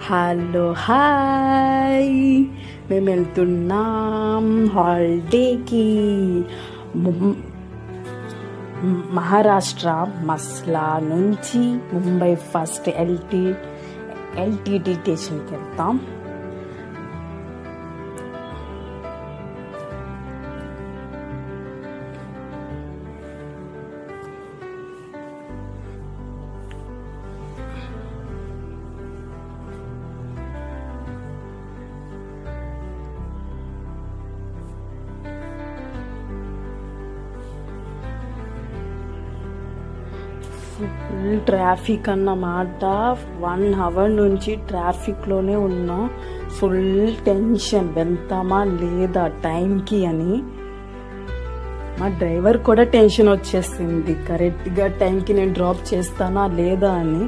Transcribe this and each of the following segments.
Hello hi, మేము వెళ్తున్నాం హాలిడేకి. మహారాష్ట్ర మస్లా నుంచి ముంబై ఫస్ట్ ఎల్టీటీ స్టేషన్కి వెళ్తాం. ఫుల్ ట్రాఫిక్ అన్నమాట. 1 hour నుంచి ట్రాఫిక్లోనే ఉన్నాం. ఫుల్ టెన్షన్, వెళ్తామా లేదా టైంకి అని. మా డ్రైవర్ కూడా టెన్షన్ వచ్చేసింది, కరెక్ట్గా టైంకి నేను డ్రాప్ చేస్తానా లేదా అని.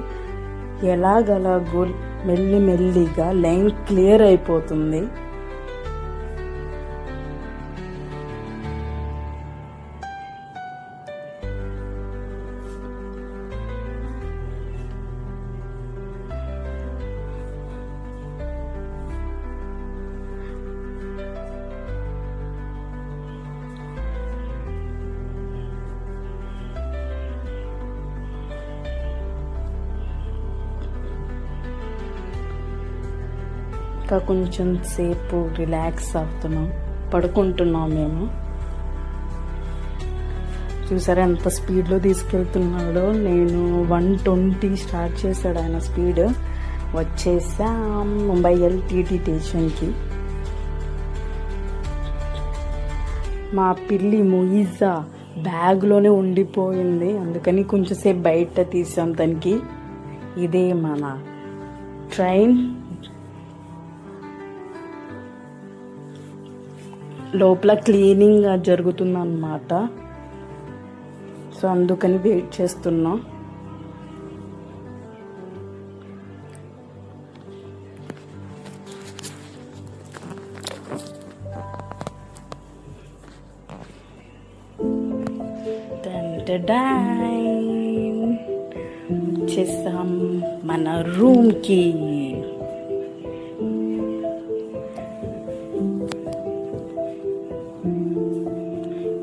ఎలాగలాగో మెల్లిగా లైన్ క్లియర్ అయిపోతుంది. ఇంకా కొంచెం సేపు రిలాక్స్ అవుతున్నాం, పడుకుంటున్నాం మేము. చూసారా ఎంత స్పీడ్లో తీసుకెళ్తున్నాడో. నేను 120 స్టార్ట్ చేశాడు ఆయన స్పీడ్. వచ్చేసాం ముంబై ఎల్టీటీ స్టేషన్కి. మా పిల్లి ముయిజా బ్యాగ్లోనే ఉండిపోయింది, అందుకని కొంచెం సేపు బయట తీసాం తనకి. ఇదే మన ట్రైన్. లోపల క్లీనింగ్ జరుగుతుంది అన్నమాట, సో అందుకని వెయిట్ చేస్తున్నాం. వచ్చేసాం మన రూమ్కి.